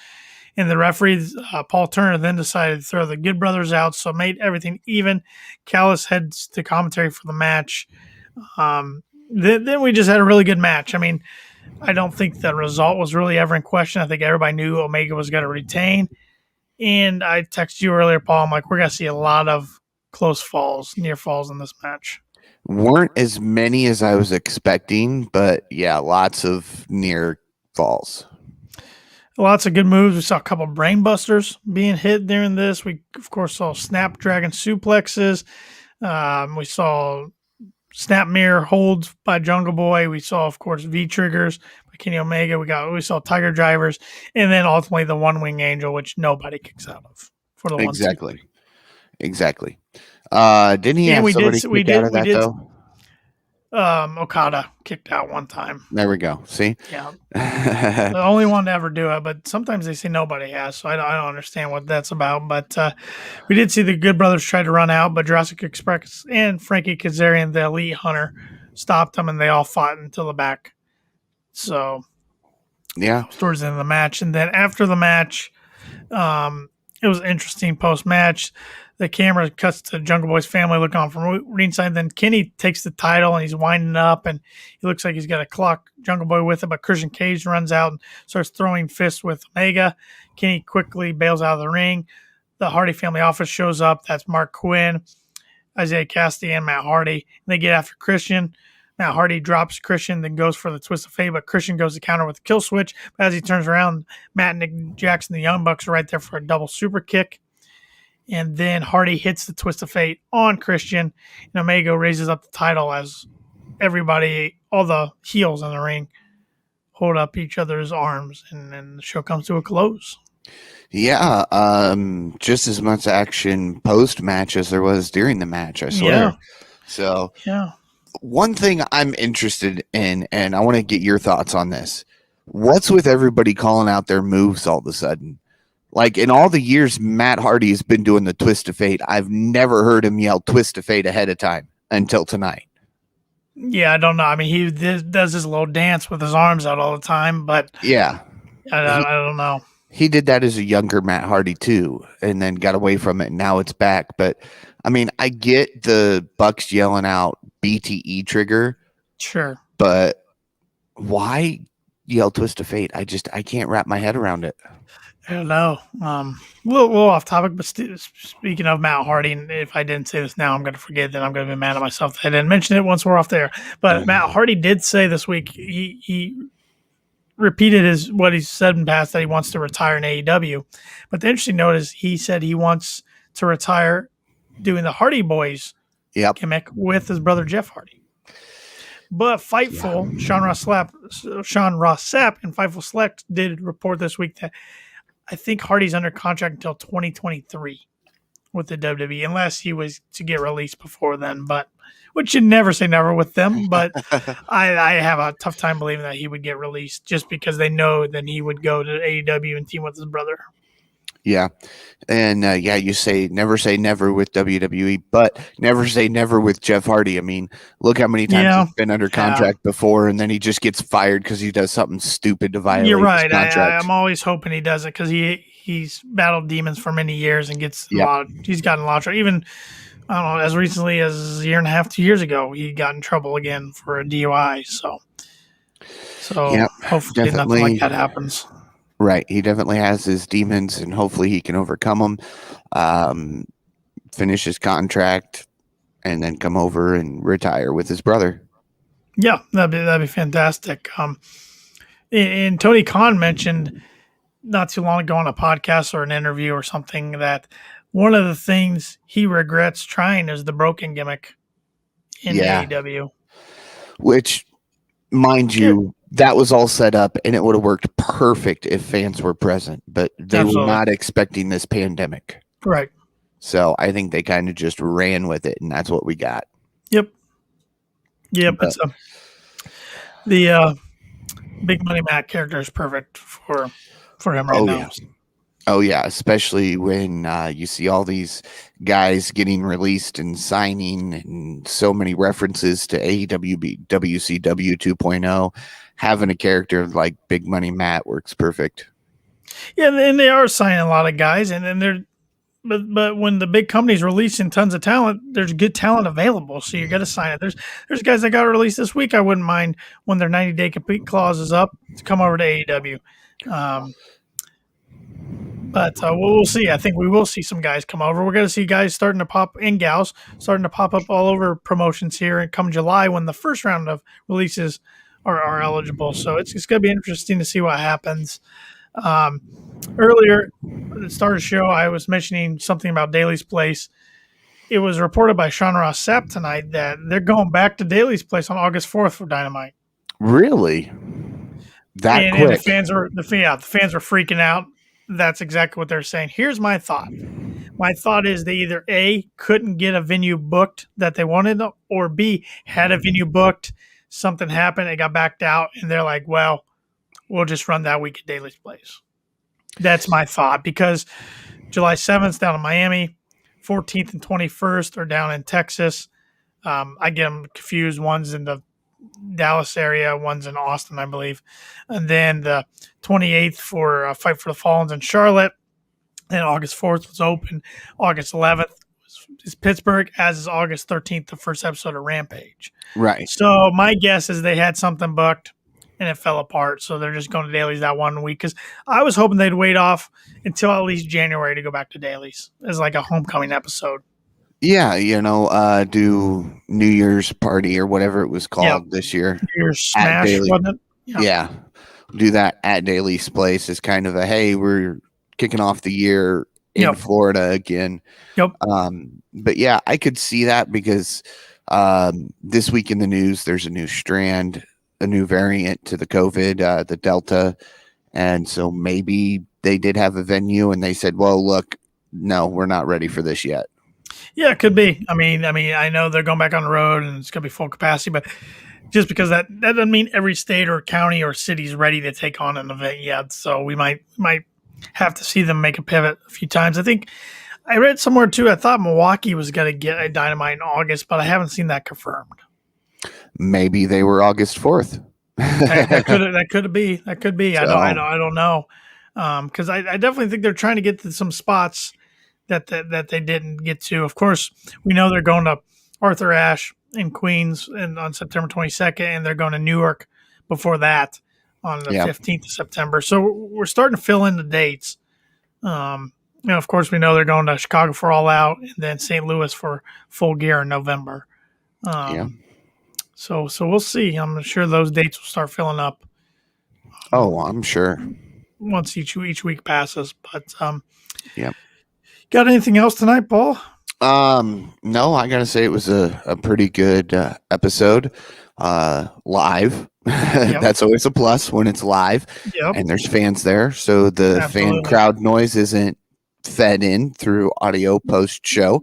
And the referee, Paul Turner, then decided to throw the Good Brothers out, so made everything even. Callis heads to commentary for the match. Then we just had a really good match. I mean, I don't think the result was really ever in question. I think everybody knew Omega was going to retain. And I texted you earlier, Paul. I'm like, we're going to see a lot of close falls, near falls in this match. Weren't as many as I was expecting, but yeah, lots of near falls. Lots of good moves. We saw a couple of brain busters being hit during this. We, of course, saw Snapdragon suplexes. We saw snap mirror holds by Jungle Boy. We saw, of course, V triggers by Kenny Omega. We saw Tiger drivers, and then ultimately the One Wing Angel, which nobody kicks out of for the exactly. Didn't he have somebody kick out of that though? Okada kicked out one time. There we go. See? Yeah. The only one to ever do it, but sometimes they say nobody has, so I don't understand what that's about. But we did see the Good Brothers try to run out, but Jurassic Express and Frankie Kazarian, the Elite Hunter, stopped them, and they all fought until the back. So, yeah. Towards the end of the match. And then after the match, it was interesting post-match. The camera cuts to Jungle Boy's family looking on from ringside. Then Kenny takes the title and he's winding up, and he looks like he's got to clock Jungle Boy with it. But Christian Cage runs out and starts throwing fists with Omega. Kenny quickly bails out of the ring. The Hardy family office shows up. That's Mark Quinn, Isaiah Cassidy, and Matt Hardy. And they get after Christian. Matt Hardy drops Christian, then goes for the twist of fate, but Christian goes to counter with a kill switch. But as he turns around, Matt and Nick Jackson, the Young Bucks, are right there for a double super kick. And then Hardy hits the twist of fate on Christian, and Omega raises up the title as everybody, all the heels in the ring, hold up each other's arms, and then the show comes to a close. Yeah, just as much action post-match as there was during the match, I swear. Yeah. So, yeah. One thing I'm interested in, and I want to get your thoughts on this. What's with everybody calling out their moves all of a sudden? Like, in all the years Matt Hardy has been doing the twist of fate, I've never heard him yell twist of fate ahead of time until tonight. Yeah, I don't know. I mean, he does his little dance with his arms out all the time, but yeah, I don't know. He did that as a younger Matt Hardy too, and then got away from it, and now it's back. But, I mean, I get the Bucks yelling out BTE trigger. Sure. But why yell twist of fate? I can't wrap my head around it. I don't know. A little off topic, but speaking of Matt Hardy, and if I didn't say this now, I'm going to forget that I'm going to be mad at myself that I didn't mention it once we're off there. But Matt Hardy did say this week, he repeated what he said in the past, that he wants to retire in AEW. But the interesting note is he said he wants to retire doing the Hardy Boys gimmick with his brother Jeff Hardy. But Fightful, Sean Ross Sapp and Fightful Select did report this week that I think Hardy's under contract until 2023 with the WWE, unless he was to get released before then. But which you never say never with them. But I have a tough time believing that he would get released just because they know that he would go to AEW and team with his brother. Yeah. And you say never with WWE, but never say never with Jeff Hardy. I mean, look how many times he's been under contract before, and then he just gets fired because he does something stupid to violate You're right. his contract. I'm always hoping he does it because he's battled demons for many years and gets he's gotten a lot of trouble. Even, I don't know, as recently as a year and a half, 2 years ago, he got in trouble again for a DUI. So hopefully nothing like that happens. Right. He definitely has his demons, and hopefully he can overcome them, finish his contract, and then come over and retire with his brother. Yeah, that'd be fantastic. And Tony Khan mentioned not too long ago on a podcast or an interview or something that one of the things he regrets trying is the broken gimmick in AEW. Which, mind you, that was all set up, and it would have worked perfect if fans were present, but they were not expecting this pandemic. Right. So I think they kind of just ran with it, and that's what we got. Yep. But the Big Money Matt character is perfect for him right now. Yeah. Oh, yeah, especially when you see all these guys getting released and signing and so many references to AEW WCW 2.0. Having a character like Big Money Matt works perfect. Yeah, and they are signing a lot of guys, and they're but when the big company's releasing tons of talent, there's good talent available, so you got to sign it. There's guys that got released this week. I wouldn't mind when their 90-day complete clause is up to come over to AEW. But we'll see. I think we will see some guys come over. We're going to see guys starting to pop, and gals starting to pop up all over promotions here and come July when the first round of releases are eligible. So it's going to be interesting to see what happens. Earlier at the start of the show, I was mentioning something about Daly's Place. It was reported by Sean Ross Sapp tonight that they're going back to Daly's Place on August 4th for Dynamite. Really? That quick? And the fans are freaking out. That's exactly what they're saying. Here's my thought. My thought is they either A, couldn't get a venue booked that they wanted, or B, had a venue booked, something happened, it got backed out, and they're like, well, we'll just run that week at Daly's Place. That's my thought, because July 7th down in Miami, 14th and 21st are down in Texas. I get them confused. One's in the Dallas area, one's in Austin, I believe. And then the 28th for Fight for the Fallens in Charlotte. And August 4th was open. August 11th is Pittsburgh, as is August 13th, the first episode of Rampage. Right. So my guess is they had something booked and it fell apart. So they're just going to Dailies that 1 week. Because I was hoping they'd wait off until at least January to go back to Dailies as like a homecoming episode. Yeah, do New Year's party or whatever it was called this year. New Year's Smash, wasn't it? Yeah. Do that at Daly's Place as kind of a, hey, we're kicking off the year in Florida again. Yep. But yeah, I could see that because this week in the news, there's a new strand, a new variant to the COVID, the Delta. And so maybe they did have a venue and they said, well, look, no, we're not ready for this yet. Yeah, it could be. I mean, I know they're going back on the road and it's going to be full capacity, but just because that doesn't mean every state or county or city is ready to take on an event yet. So we might have to see them make a pivot a few times. I think I read somewhere too, I thought Milwaukee was going to get a Dynamite in August, but I haven't seen that confirmed. Maybe they were August 4th. that could be. So. I don't know. Because I definitely think they're trying to get to some spots that they didn't get to. Of course, we know they're going to Arthur Ashe in Queens on September 22nd, and they're going to Newark before that on the 15th of September. So we're starting to fill in the dates. Of course, we know they're going to Chicago for All Out, and then St. Louis for Full Gear in November. So we'll see. I'm sure those dates will start filling up. Oh, I'm sure. Once each week passes, but yeah. Got anything else tonight, Paul? No, I gotta say it was a pretty good episode. live. Yep. That's always a plus when it's live Yep. and there's fans there. So the fan Absolutely. crowd noise isn't fed in through audio post show.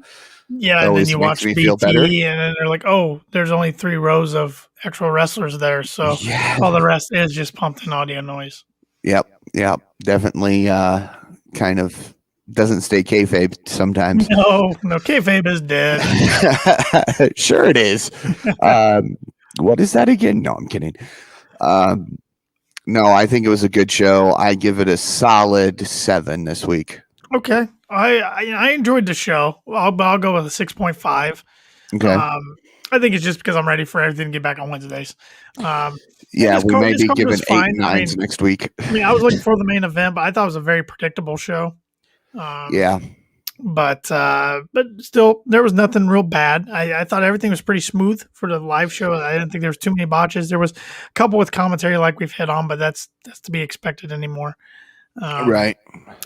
Yeah, and then Always you makes watch me feel better. BT, and then they're like, "Oh, there's only 3 rows of actual wrestlers there, so Yeah. all the rest is just pumped in audio noise." Yep. Definitely kind of doesn't stay kayfabe sometimes. No, kayfabe is dead. Sure it is. What is that again? No, I'm kidding. No, I think it was a good show. I give it a solid 7 this week. Okay, I enjoyed the show. I'll go with a 6.5. Okay. I think it's just because I'm ready for everything to get back on Wednesdays. Yeah, we may this be card given was 8 fine. and 9s next week. I was looking for the main event, but I thought it was a very predictable show. Yeah. But still, there was nothing real bad. I thought everything was pretty smooth for the live show. I didn't think there was too many botches. There was a couple with commentary like we've hit on, but that's to be expected anymore. Right.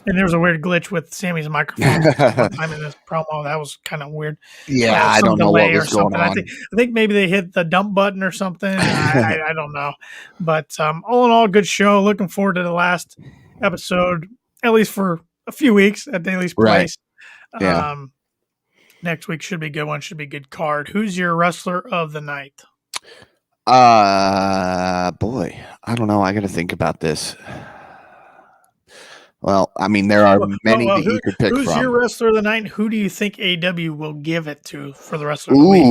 And there was a weird glitch with Sammy's microphone one time in this promo. That was kind of weird. Yeah, I don't know what was going on. I think maybe they hit the dump button or something. I don't know. But all in all, good show. Looking forward to the last episode, at least for a few weeks at Daly's Place. Right. Yeah. Next week should be a good one. Should be a good card. Who's your wrestler of the night? Boy, I don't know. I got to think about this. Well, I mean, there are many that you could pick from. Who's your wrestler of the night? Who do you think AEW will give it to for the rest of the week?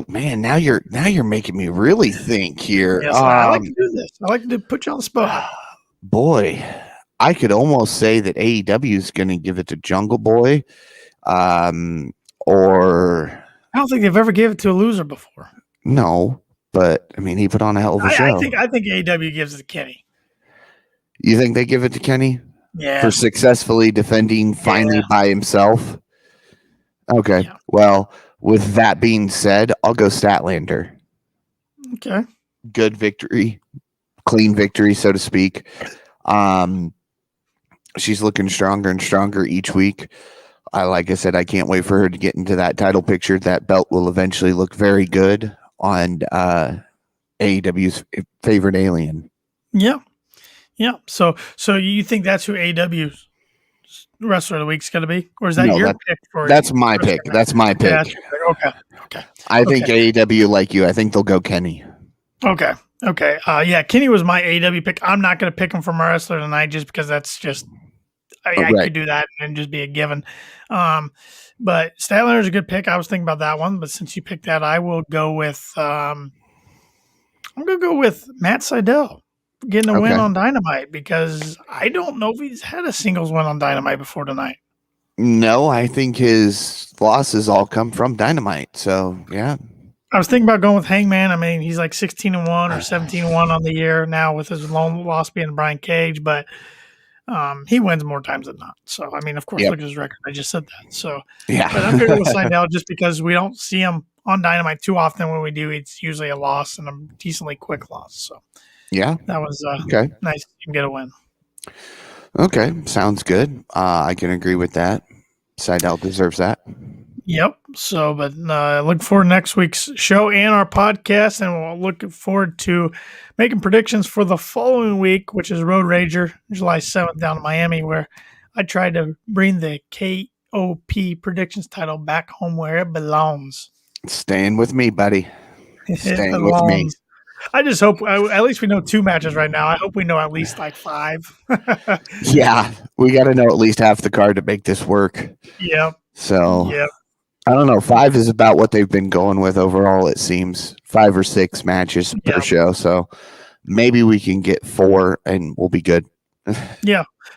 Man, now you're making me really think here. Yes, I like to do this. I like to put you on the spot. Boy, I could almost say that AEW is going to give it to Jungle Boy, or I don't think they've ever given it to a loser before. No, but I mean, he put on a hell of a show. I think AEW gives it to Kenny. You think they give it to Kenny? Yeah. For successfully defending finally by himself? Okay. Yeah. Well, with that being said, I'll go Statlander. Okay. Good victory. Clean victory, so to speak. She's looking stronger and stronger each week. Like I said, I can't wait for her to get into that title picture. That belt will eventually look very good on AEW's favorite alien. Yeah. Yeah. So you think that's who AEW's wrestler of the week's going to be? Or is that your pick? That's my pick. That's my pick. Okay. I think AEW, like you, I think they'll go Kenny. Okay. Yeah, Kenny was my AEW pick. I'm not going to pick him for my wrestler tonight just because that's just I could do that and just be a given. But Statlander is a good pick. I was thinking about that one, but since you picked that, I will go with I'm going to go with Matt Seidel getting a win on Dynamite because I don't know if he's had a singles win on Dynamite before tonight. No, I think his losses all come from Dynamite. So, yeah. I was thinking about going with Hangman. I mean, he's like 16-1 or 17-1 on the year now with his lone loss being Brian Cage, but he wins more times than not. So, I mean, of course, look at his record. I just said that. So, yeah. But I'm going to go with Seidel just because we don't see him on Dynamite too often. When we do, it's usually a loss and a decently quick loss. So, yeah, that was nice to get a win. Okay, sounds good. I can agree with that. Seidel deserves that. Yep. So, but look forward to next week's show and our podcast, and we'll look forward to making predictions for the following week, which is Road Rager, July 7th down in Miami, where I tried to bring the KOP predictions title back home where it belongs. Staying with me, buddy. Staying with me. I just hope at least we know 2 matches right now. I hope we know at least like 5. Yeah, we got to know at least half the card to make this work. Yep. So, I don't know. 5 is about what they've been going with overall, it seems. 5 or 6 matches per show. So, maybe we can get 4 and we'll be good.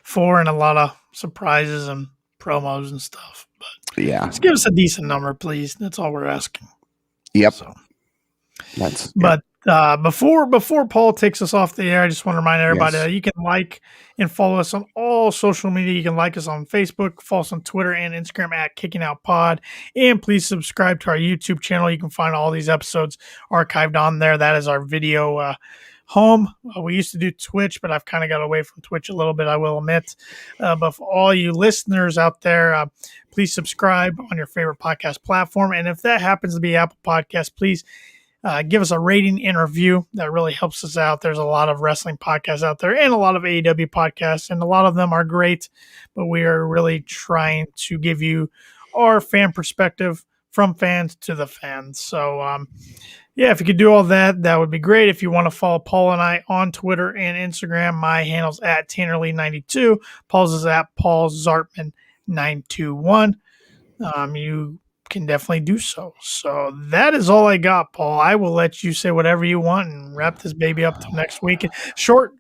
4 and a lot of surprises and promos and stuff. But just give us a decent number, please. That's all we're asking. Yep. So. But before Paul takes us off the air, I just want to remind everybody that you can like and follow us on all social media. You can like us on Facebook, follow us on Twitter and Instagram at Kicking Out Pod, and please subscribe to our YouTube channel. You can find all these episodes archived on there. That is our video home. We used to do Twitch, but I've kind of got away from Twitch a little bit, I will admit. But for all you listeners out there, please subscribe on your favorite podcast platform. And if that happens to be Apple Podcasts, please give us a rating and review. That really helps us out. There's a lot of wrestling podcasts out there and a lot of AEW podcasts, and a lot of them are great, but we are really trying to give you our fan perspective from fans to the fans. So, yeah, if you could do all that, that would be great. If you want to follow Paul and I on Twitter and Instagram, my handle's at Tannerly92. Paul's is at Paul Zartman921. You can definitely do so. So that is all I got, Paul. I will let you say whatever you want and wrap this baby up till next week. Short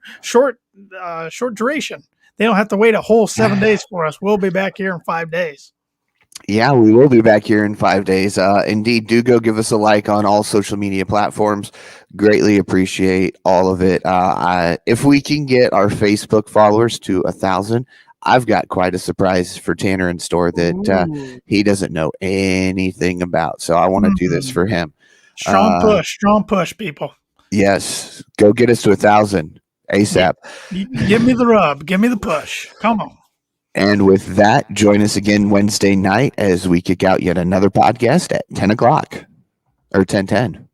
duration. They don't have to wait a whole 7 days for us. We'll be back here in 5 days. Yeah, we will be back here in 5 days. Indeed, do go give us a like on all social media platforms. Greatly appreciate all of it. If we can get our Facebook followers to 1,000, I've got quite a surprise for Tanner in store that he doesn't know anything about. So I want to do this for him. Strong push, people. Yes, go get us to 1,000 ASAP. Give me the rub. Give me the push. Come on. And with that, join us again Wednesday night as we kick out yet another podcast at 10 o'clock or 10:10.